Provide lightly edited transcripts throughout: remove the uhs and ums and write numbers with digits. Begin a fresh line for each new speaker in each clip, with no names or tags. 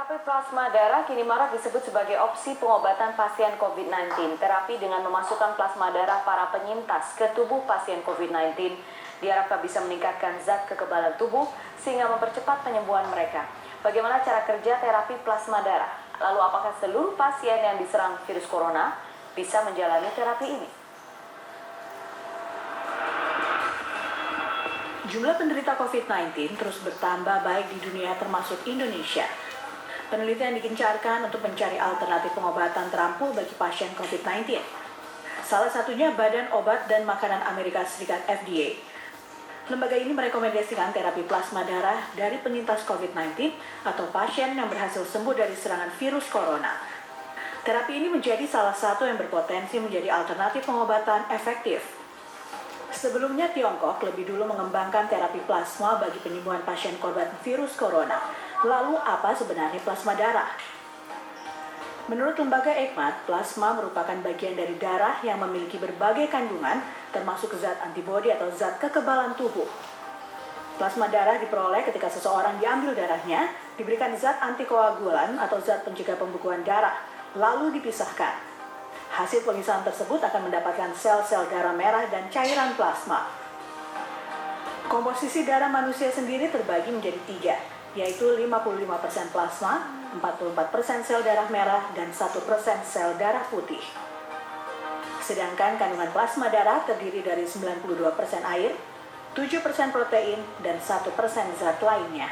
Terapi plasma darah kini marak disebut sebagai opsi pengobatan pasien COVID-19. Terapi dengan memasukkan plasma darah para penyintas ke tubuh pasien COVID-19 diharapkan bisa meningkatkan zat kekebalan tubuh sehingga mempercepat penyembuhan mereka. Bagaimana cara kerja terapi plasma darah? Lalu apakah seluruh pasien yang diserang virus corona bisa menjalani terapi ini? Jumlah penderita COVID-19 terus bertambah baik di dunia termasuk Indonesia. Penelitian digencarkan untuk mencari alternatif pengobatan terampil bagi pasien COVID-19. Salah satunya Badan Obat dan Makanan Amerika Serikat FDA. Lembaga ini merekomendasikan terapi plasma darah dari penyintas COVID-19 atau pasien yang berhasil sembuh dari serangan virus corona. Terapi ini menjadi salah satu yang berpotensi menjadi alternatif pengobatan efektif. Sebelumnya Tiongkok lebih dulu mengembangkan terapi plasma bagi penyembuhan pasien korban virus corona. Lalu apa sebenarnya plasma darah? Menurut lembaga Eijkman, plasma merupakan bagian dari darah yang memiliki berbagai kandungan, termasuk zat antibodi atau zat kekebalan tubuh. Plasma darah diperoleh ketika seseorang diambil darahnya, diberikan zat antikoagulan atau zat pencegah pembekuan darah, lalu dipisahkan. Hasil pemisahan tersebut akan mendapatkan sel-sel darah merah dan cairan plasma. Komposisi darah manusia sendiri terbagi menjadi 3, yaitu 55% plasma, 44% sel darah merah, dan 1% sel darah putih. Sedangkan kandungan plasma darah terdiri dari 92% air, 7% protein, dan 1% zat lainnya.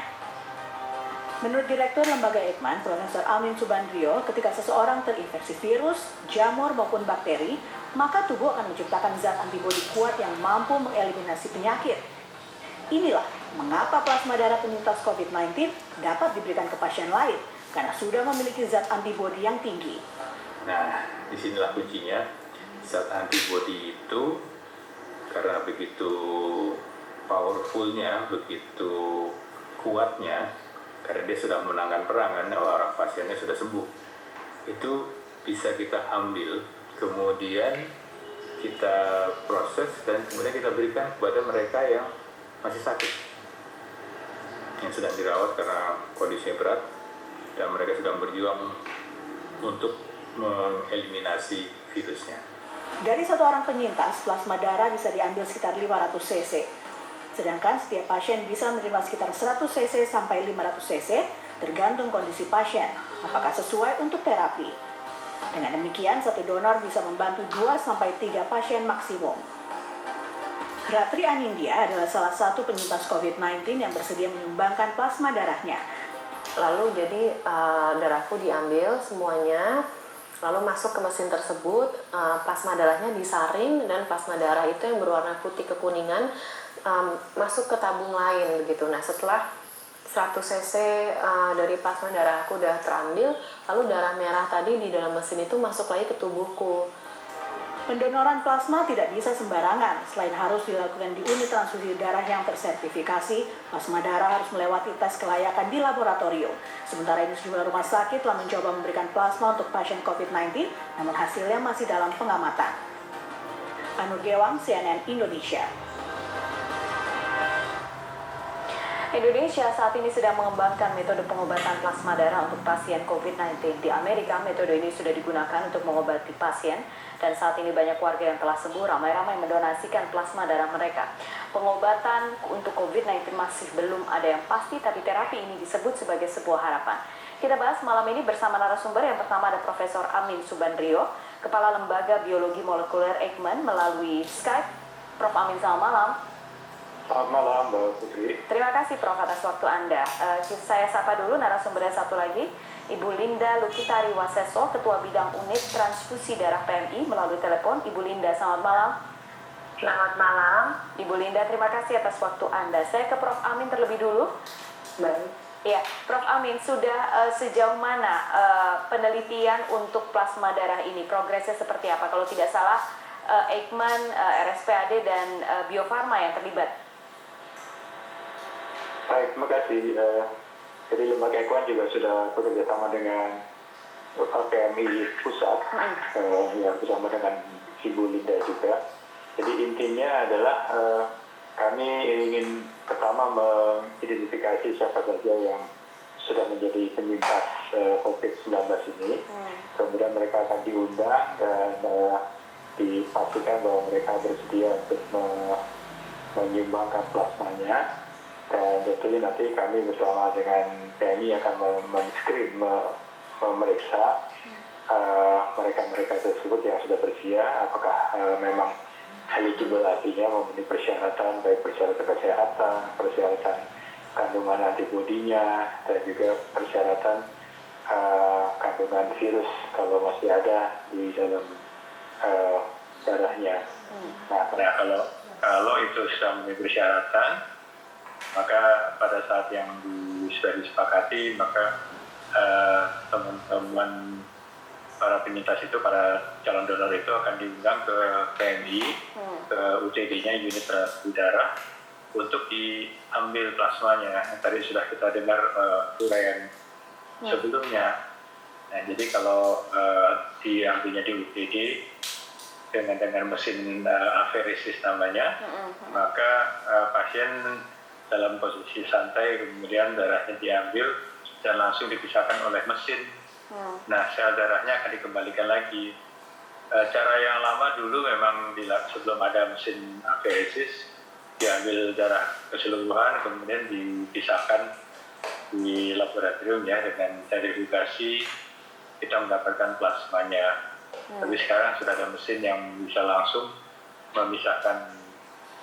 Menurut Direktur Lembaga Eijkman, Profesor Amin Subandrio, ketika seseorang terinfeksi virus, jamur maupun bakteri, maka tubuh akan menciptakan zat antibodi kuat yang mampu mengeliminasi penyakit. Inilah mengapa plasma darah penyintas COVID-19 dapat diberikan ke pasien lain, karena sudah memiliki zat antibodi yang tinggi.
Nah, disinilah kuncinya. Zat antibodi itu karena begitu powerfulnya, begitu kuatnya, karena dia sudah memenangkan perang, kan orang pasiennya sudah sembuh. Itu bisa kita ambil, kemudian kita proses dan kemudian kita berikan kepada mereka yang masih sakit, yang sedang dirawat karena kondisinya berat, dan mereka sedang berjuang untuk mengeliminasi virusnya.
Dari satu orang penyintas, plasma darah bisa diambil sekitar 500 cc. Sedangkan setiap pasien bisa menerima sekitar 100 cc sampai 500 cc, tergantung kondisi pasien, apakah sesuai untuk terapi. Dengan demikian, satu donor bisa membantu 2 sampai 3 pasien maksimum. Ratri Anindya adalah salah satu penyintas COVID-19 yang bersedia menyumbangkan plasma darahnya.
Lalu jadi darahku diambil semuanya, lalu masuk ke mesin tersebut, plasma darahnya disaring dan plasma darah itu yang berwarna putih kekuningan masuk ke tabung lain begitu. Nah, setelah 100 cc dari plasma darahku udah terambil, lalu darah merah tadi di dalam mesin itu masuk lagi ke tubuhku.
Pendonoran plasma tidak bisa sembarangan. Selain harus dilakukan di unit transfusi darah yang tersertifikasi, plasma darah harus melewati tes kelayakan di laboratorium. Sementara ini sejumlah rumah sakit telah mencoba memberikan plasma untuk pasien COVID-19, namun hasilnya masih dalam pengamatan. Anur Gewang, CNN Indonesia. Indonesia saat ini sedang mengembangkan metode pengobatan plasma darah untuk pasien COVID-19. Di Amerika, metode ini sudah digunakan untuk mengobati pasien, dan saat ini banyak warga yang telah sembuh ramai-ramai mendonasikan plasma darah mereka. Pengobatan untuk COVID-19 masih belum ada yang pasti, tapi terapi ini disebut sebagai sebuah harapan. Kita bahas malam ini bersama narasumber. Yang pertama ada Profesor Amin Subandrio, Kepala Lembaga Biologi Molekuler Eijkman melalui Skype. Prof. Amin, selamat malam.
Selamat malam, Mbak Putri.
Terima kasih Prof atas waktu Anda. Saya sapa dulu narasumber yang satu lagi, Ibu Linda Lukitari Waseso, Ketua Bidang Unit Transfusi Darah PMI melalui telepon. Ibu Linda, selamat malam.
Selamat malam.
Ibu Linda, terima kasih atas waktu Anda. Saya ke Prof Amin terlebih dulu.
Baik.
Ya, Prof Amin, sudah sejauh mana penelitian untuk plasma darah ini? Progresnya seperti apa? Kalau tidak salah, Eijkman, RSPAD, dan Bio Farma yang terlibat.
Baik, terima kasih. Jadi lembaga Eijkman juga sudah bekerja sama dengan PMI pusat, yang bersama dengan Ibu Linda juga. Jadi intinya adalah kami ingin pertama mengidentifikasi siapa saja yang sudah menjadi penyintas COVID-19 ini. Kemudian mereka akan diundang dan dipastikan bahwa mereka bersedia untuk menyumbangkan plasmanya. Dan tentunya nanti kami bersama dengan TNI akan men-screen, memeriksa mereka-mereka tersebut yang sudah bersedia, apakah memang eligible, artinya memenuhi persyaratan, baik persyaratan kesehatan, persyaratan kandungan antibodinya, dan juga persyaratan kandungan virus kalau masih ada di dalam darahnya. Nah, kalau itu sudah memenuhi persyaratan, maka pada saat yang sudah disepakati, maka teman-teman para penyintas itu, para calon donor itu akan diundang ke PMI, ke UTD-nya, unit transfusi darah, untuk diambil plasmanya. Tadi sudah kita dengar uraian sebelumnya. Nah, jadi kalau diambilnya di UTD dengan mesin aferesis namanya, maka pasien dalam posisi santai, kemudian darahnya diambil dan langsung dipisahkan oleh mesin. Nah, sel darahnya akan dikembalikan lagi. Cara yang lama dulu memang sebelum ada mesin aferesis, diambil darah keseluruhan, kemudian dipisahkan di laboratorium ya, dengan sentrifugasi kita mendapatkan plasmanya. Tapi sekarang sudah ada mesin yang bisa langsung memisahkan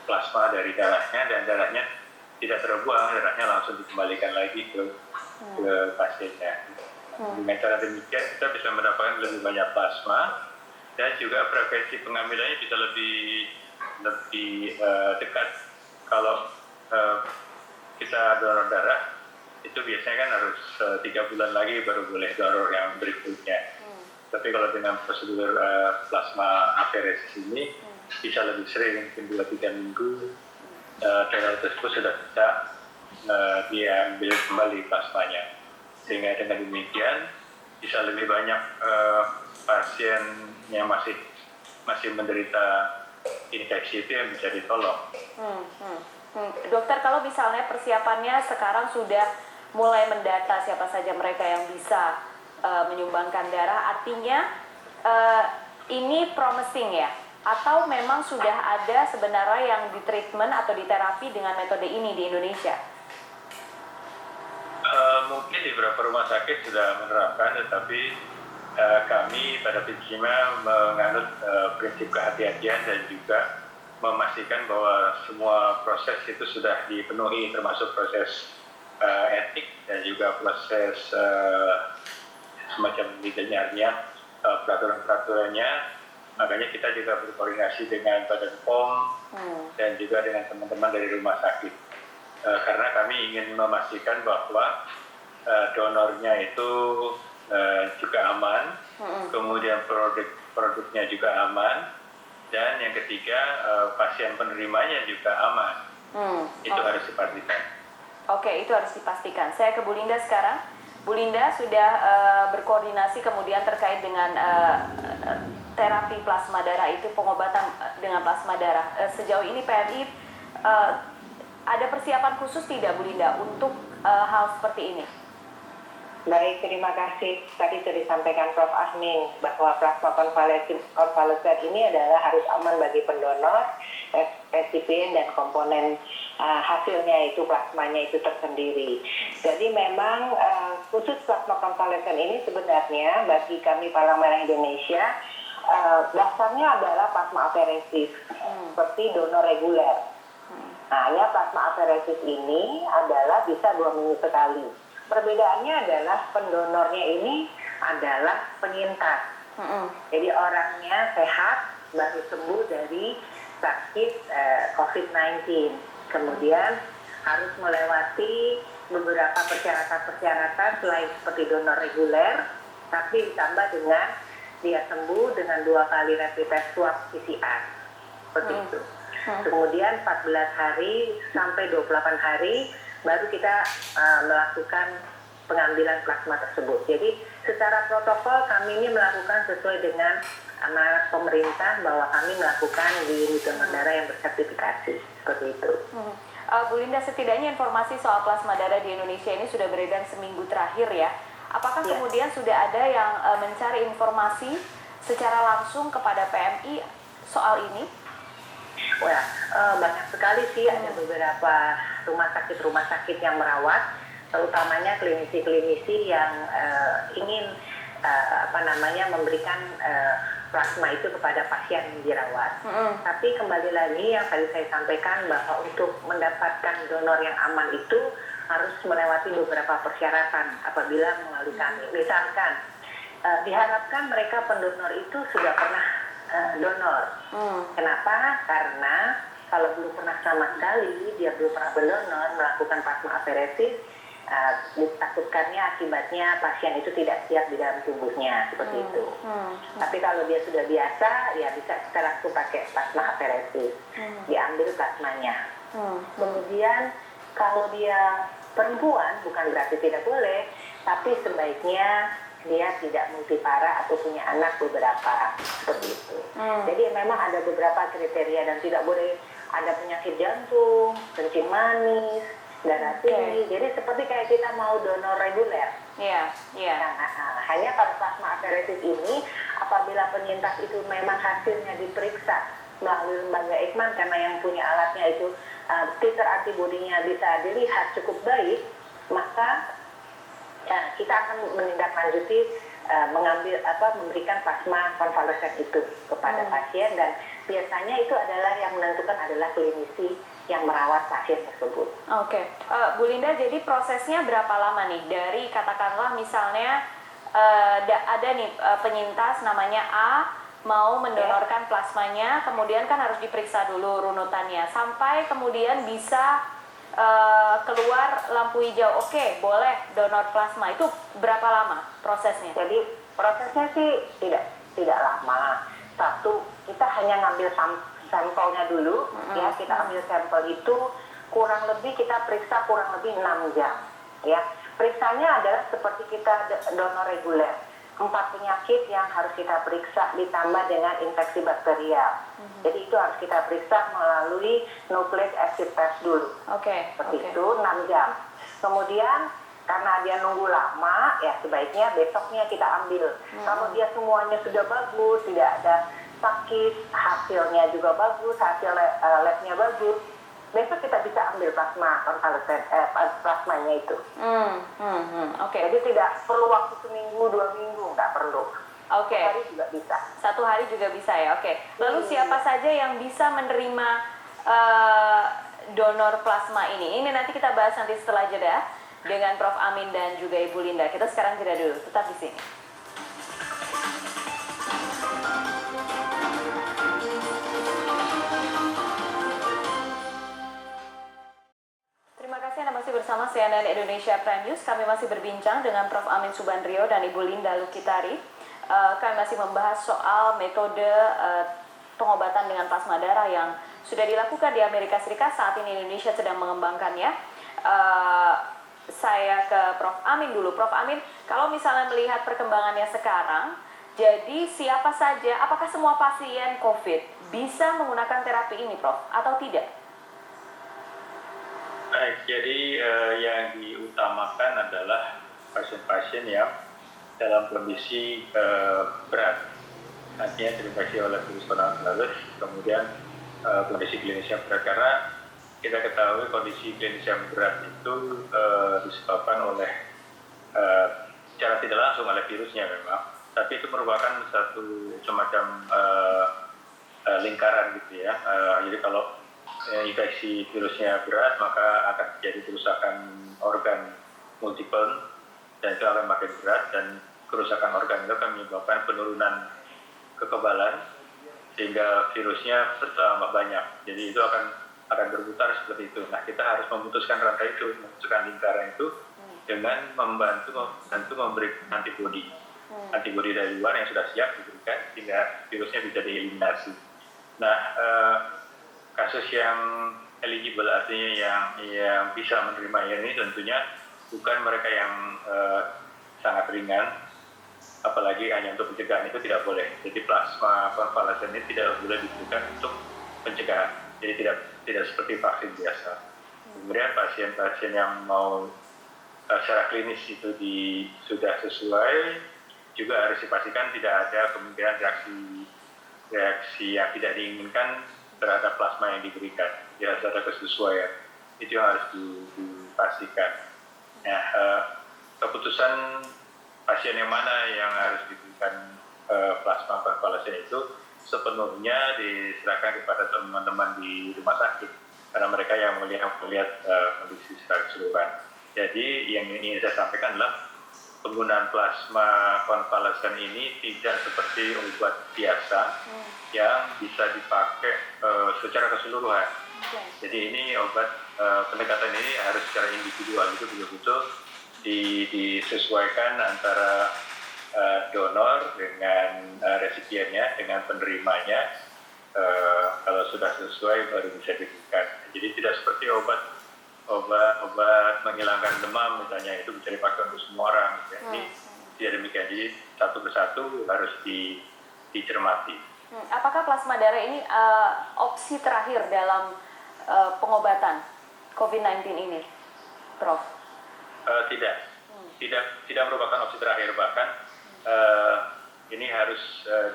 plasma dari darahnya, dan darahnya tidak terbuang, darahnya langsung dikembalikan lagi ke pasiennya. Dengan cara demikian kita bisa mendapatkan lebih banyak plasma, dan juga frekuensi pengambilannya bisa lebih dekat. Kalau kita donor darah, itu biasanya kan harus 3 bulan lagi baru boleh donor yang berikutnya. Tapi kalau dengan prosedur plasma aferesis ini bisa lebih sering, mungkin 2-3 minggu donor tersebut sudah bisa diambil kembali plasmanya. Sehingga dengan demikian bisa lebih banyak pasien yang masih menderita infeksi itu yang bisa ditolong.
Dokter, kalau misalnya persiapannya sekarang sudah mulai mendata siapa saja mereka yang bisa menyumbangkan darah, artinya ini promising ya? Atau memang sudah ada sebenarnya yang ditreatment atau diterapi dengan metode ini di Indonesia?
Mungkin di beberapa rumah sakit sudah menerapkan, tetapi kami pada Pijima menganut prinsip kehati-hatian dan juga memastikan bahwa semua proses itu sudah dipenuhi, termasuk proses etik dan juga proses semacam legalnya, peraturan-peraturannya. Makanya kita juga berkoordinasi dengan Badan POM dan juga dengan teman-teman dari rumah sakit. Karena kami ingin memastikan bahwa donornya itu juga aman, kemudian produknya juga aman, dan yang ketiga pasien penerimanya juga aman. Itu harus dipastikan.
Oke, itu harus dipastikan. Saya ke Bu Linda sekarang. Bu Linda sudah berkoordinasi kemudian terkait dengan terapi plasma darah itu, pengobatan dengan plasma darah. Sejauh ini PMI ada persiapan khusus tidak Bu Linda untuk hal seperti ini?
Baik, terima kasih. Tadi sudah disampaikan Prof. Asmin bahwa plasma konvalesen ini adalah harus aman bagi pendonor, resipien, dan komponen hasilnya itu plasmanya itu tersendiri. Jadi memang khusus plasma konvalesen ini sebenarnya bagi kami Palang Merah Indonesia dasarnya adalah plasma aferesis seperti donor reguler. Nah, ya plasma aferesis ini adalah bisa 2 minggu sekali. Perbedaannya adalah pendonornya ini adalah penyintas. Jadi orangnya sehat, baru sembuh dari sakit COVID-19. Kemudian harus melewati beberapa persyaratan-persyaratan selain seperti donor reguler, tapi ditambah dengan dia sembuh dengan 2 kali rapid test swab PCR. Seperti itu. Kemudian 14 hari sampai 28 hari baru kita melakukan pengambilan plasma tersebut. Jadi secara protokol kami ini melakukan sesuai dengan amanat pemerintah bahwa kami melakukan di unit donor darah yang bersertifikasi. Seperti itu.
Bu Linda, setidaknya informasi soal plasma darah di Indonesia ini sudah beredar seminggu terakhir ya. apakah
Iya.
kemudian sudah ada yang mencari informasi secara langsung kepada PMI soal ini?
Wah, banyak sekali sih, ada beberapa rumah sakit yang merawat, terutamanya klinisi-klinisi yang ingin memberikan plasma itu kepada pasien yang dirawat. Tapi kembali lagi yang tadi saya sampaikan bahwa untuk mendapatkan donor yang aman itu harus melewati beberapa persyaratan apabila melalui kami. Misalkan diharapkan mereka pendonor itu sudah pernah donor. Kenapa? Karena kalau belum pernah sama sekali, dia belum pernah berdonor, melakukan plasma aferesis, ditakutkannya akibatnya pasien itu tidak siap di dalam tubuhnya, seperti itu. Tapi kalau dia sudah biasa, ya bisa kita langsung pakai plasma aferesis, diambil plasmanya. Kemudian kalau dia perempuan, bukan berarti tidak boleh, tapi sebaiknya dia tidak multipara atau punya anak beberapa, seperti itu. Jadi memang ada beberapa kriteria dan tidak boleh ada penyakit jantung, kencing manis, darah tinggi. Jadi seperti kayak kita mau donor reguler.
Iya, iya.
Hanya pada plasma aferesis ini, apabila penyintas itu memang hasilnya diperiksa melalui lembaga Eijkman karena yang punya alatnya itu titer antibodinya bisa dilihat cukup baik, maka ya, kita akan menindaklanjuti memberikan plasma konvalesen itu kepada pasien, dan biasanya itu adalah yang menentukan adalah klinisi yang merawat pasien tersebut.
Oke. Bu Linda, jadi prosesnya berapa lama nih dari katakanlah misalnya ada nih penyintas namanya A mau mendonorkan plasmanya, kemudian kan harus diperiksa dulu runutannya sampai kemudian bisa keluar lampu hijau, oke, boleh donor plasma, itu berapa lama prosesnya?
Jadi prosesnya sih tidak lama. Satu, kita hanya ngambil sampelnya dulu, ya kita ambil sampel itu kurang lebih kita periksa kurang lebih 6 jam, ya. Periksanya adalah seperti kita donor reguler, 4 penyakit yang harus kita periksa ditambah dengan infeksi bakterial. Jadi itu harus kita periksa melalui nucleic acid test dulu. Seperti itu 6 jam. Kemudian karena dia nunggu lama, ya sebaiknya besoknya kita ambil. Kalau dia semuanya sudah bagus, tidak ada sakit, hasilnya juga bagus, hasil labnya bagus, besok kita bisa ambil plasma konvalesen, plasmanya itu. Jadi tidak perlu waktu seminggu, 2 minggu, nggak perlu. Satu hari juga bisa.
Satu hari juga bisa ya, oke. Lalu siapa saja yang bisa menerima donor plasma ini? Ini nanti kita bahas nanti setelah jeda dengan Prof. Amin dan juga Ibu Linda. Kita sekarang jeda dulu, tetap di sini. Terima kasih Anda masih bersama CNN Indonesia Prime News. Kami masih berbincang dengan Prof. Amin Subandrio dan Ibu Linda Lukitari. Kami masih membahas soal metode pengobatan dengan plasma darah yang sudah dilakukan di Amerika Serikat. Saat ini Indonesia sedang mengembangkannya. Saya ke Prof. Amin dulu. Prof. Amin, kalau misalnya melihat perkembangannya sekarang, jadi siapa saja, apakah semua pasien COVID bisa menggunakan terapi ini, Prof, atau tidak?
Baik, jadi yang diutamakan adalah pasien-pasien yang dalam kondisi berat, artinya terinfeksi oleh virus coronavirus, kemudian kondisi klinis yang berat, karena kita ketahui kondisi klinis yang berat itu disebabkan oleh secara tidak langsung oleh virusnya memang, tapi itu merupakan satu semacam lingkaran gitu ya. Jadi kalau infeksi virusnya berat, maka akan terjadi kerusakan organ multiple dan itu akan makin berat, dan kerusakan organ itu akan menyebabkan penurunan kekebalan sehingga virusnya bertambah banyak. Jadi itu akan berputar seperti itu. Nah, kita harus memutuskan rantai itu, memutuskan lingkaran itu dengan membantu memberikan antibodi dari luar yang sudah siap diberikan sehingga virusnya bisa dieliminasi. Nah, kasus yang eligible, artinya yang bisa menerima ini tentunya bukan mereka yang sangat ringan, apalagi hanya untuk pencegahan itu tidak boleh. Jadi plasma konvalesen ini tidak boleh diberikan untuk pencegahan. Jadi tidak seperti vaksin biasa. Kemudian pasien-pasien yang mau secara klinis itu sudah sesuai, juga harus dipastikan tidak ada kemungkinan reaksi yang tidak diinginkan terhadap plasma yang diberikan. Ya, harus ada kesesuaian. Itu yang harus dipastikan. Nah, keputusan pasien yang mana yang harus diberikan plasma konvalesen itu sepenuhnya diserahkan kepada teman-teman di rumah sakit, karena mereka yang melihat kondisi secara keseluruhan. Jadi yang ingin saya sampaikan adalah penggunaan plasma konvalesen ini tidak seperti obat biasa yang bisa dipakai secara keseluruhan. Jadi ini obat pendekatan ini harus secara individual, itu betul-betul disesuaikan antara donor dengan resipiennya, dengan penerimanya. Kalau sudah sesuai baru bisa diberikan. Jadi tidak seperti obat menghilangkan demam misalnya, itu bisa dipakai untuk semua orang. Jadi tidak demikian. Jadi satu persatu harus dicermati.
Apakah plasma darah ini opsi terakhir dalam pengobatan COVID-19 ini, Prof? Tidak merupakan opsi terakhir, bahkan ini harus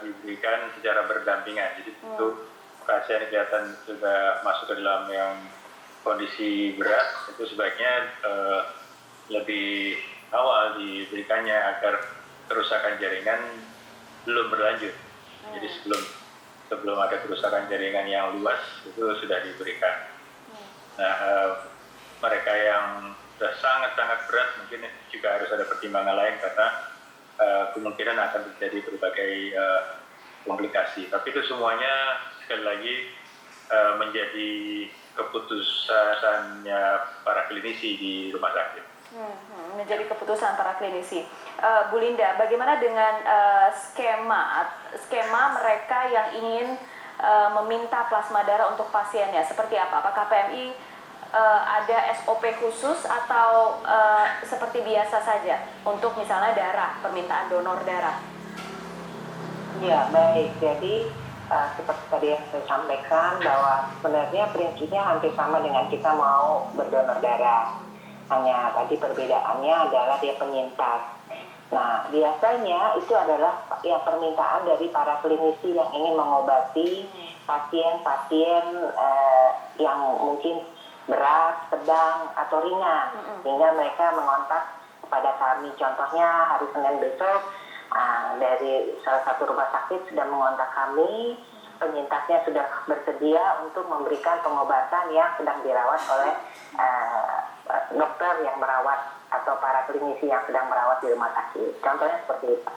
diberikan secara berdampingan. Jadi tentu pasien kelihatan sudah masuk ke dalam yang kondisi berat, itu sebaiknya lebih awal diberikannya agar kerusakan jaringan belum berlanjut. Jadi sebelum ada kerusakan jaringan yang luas itu sudah diberikan. Nah, mereka yang sudah sangat-sangat berat mungkin juga harus ada pertimbangan lain, karena kemungkinan akan terjadi berbagai komplikasi. Tapi itu semuanya sekali lagi menjadi keputusannya para klinisi di rumah sakit. Menjadi keputusan para klinisi. Bu Linda, bagaimana dengan skema mereka yang ingin meminta plasma darah untuk pasiennya? Seperti apa? Apakah PMI ada SOP khusus atau seperti biasa saja untuk misalnya permintaan donor darah?
Ya, baik. Jadi seperti tadi yang saya sampaikan, bahwa sebenarnya prinsipnya hampir sama dengan kita mau berdonor darah. Hanya tadi perbedaannya adalah dia penyintas. Nah, biasanya itu adalah ya permintaan dari para klinisi yang ingin mengobati pasien-pasien yang mungkin berat, sedang, atau ringan. Sehingga mereka mengontak kepada kami. Contohnya hari Senin besok, dari salah satu rumah sakit sudah mengontak kami, penyintasnya sudah bersedia untuk memberikan pengobatan yang sedang dirawat oleh dokter yang merawat atau para klinisi yang sedang merawat di rumah sakit. Contohnya seperti itu.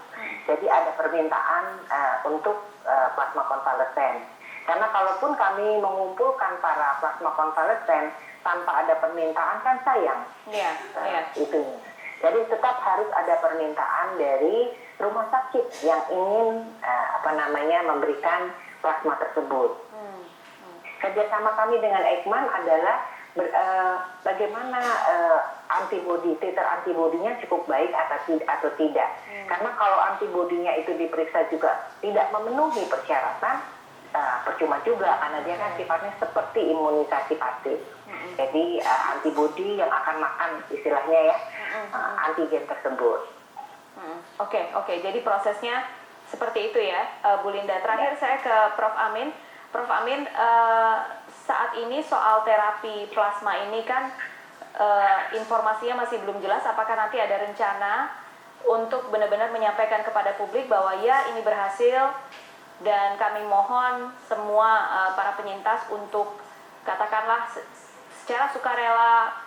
Jadi ada permintaan untuk plasma konvalesen. Karena kalaupun kami mengumpulkan para plasma konvalesen tanpa ada permintaan kan sayang. Itunya. Jadi tetap harus ada permintaan dari rumah sakit yang ingin memberikan plasma tersebut. Kerjasama kami dengan Eijkman adalah bagaimana titer antibodinya cukup baik atau tidak. Karena kalau antibodinya itu diperiksa juga tidak memenuhi persyaratan, percuma juga, karena dia kan sifatnya seperti imunisasi pasif. Jadi antibodi yang akan makan istilahnya ya antigen tersebut.
Oke. Jadi prosesnya seperti itu ya, Bu Linda. Terakhir saya ke Prof. Amin. Prof. Amin, saat ini soal terapi plasma ini kan informasinya masih belum jelas. Apakah nanti ada rencana untuk benar-benar menyampaikan kepada publik bahwa ya ini berhasil, dan kami mohon semua para penyintas untuk katakanlah secara sukarela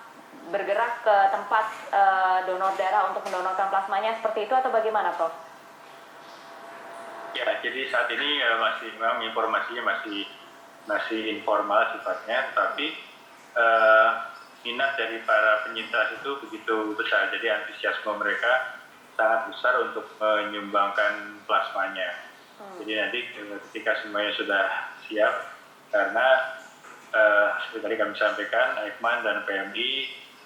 bergerak ke tempat donor darah untuk mendonorkan plasmanya, seperti itu atau bagaimana, Prof?
Ya, jadi saat ini memang informasinya masih informal sifatnya, tapi minat dari para penyintas itu begitu besar, jadi antusiasme mereka sangat besar untuk menyumbangkan plasmanya. Jadi nanti ketika semuanya sudah siap, karena seperti tadi kami sampaikan, Eijkman dan PMI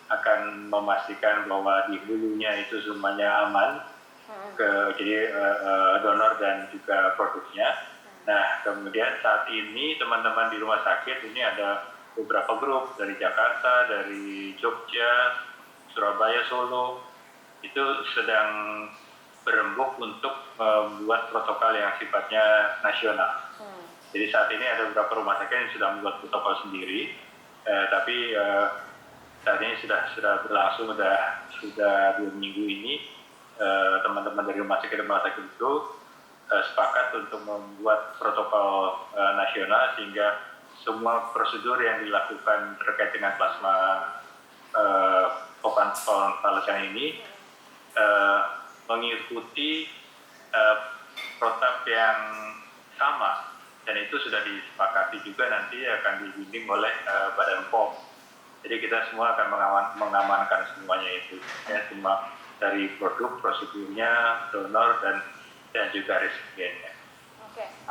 akan memastikan bahwa di hulunya itu semuanya aman, jadi donor dan juga produknya. Nah, kemudian saat ini teman-teman di rumah sakit ini ada beberapa grup dari Jakarta, dari Jogja,
Surabaya, Solo itu sedang berembuk untuk membuat protokol yang sifatnya nasional. Jadi saat ini ada beberapa rumah sakit yang sudah membuat protokol sendiri, tapi saat ini sudah berlangsung sudah 2 minggu ini teman-teman dari rumah sakit itu sepakat untuk membuat protokol nasional sehingga semua prosedur yang dilakukan terkait dengan plasma konvalesen ini mengikuti protap yang sama, dan itu sudah disepakati juga nanti akan dibimbing oleh Badan POM. Jadi kita semua akan mengamankan semuanya itu, ya, semua dari produk, prosedurnya, donor dan juga resipiennya.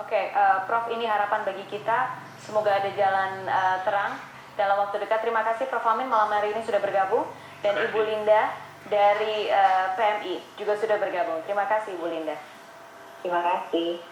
Oke, Prof, ini harapan bagi kita, semoga ada jalan terang dalam waktu dekat. Terima kasih Prof Amin malam hari ini sudah bergabung, dan Ibu Linda dari PMI juga sudah bergabung. Terima kasih Ibu Linda.
Terima kasih.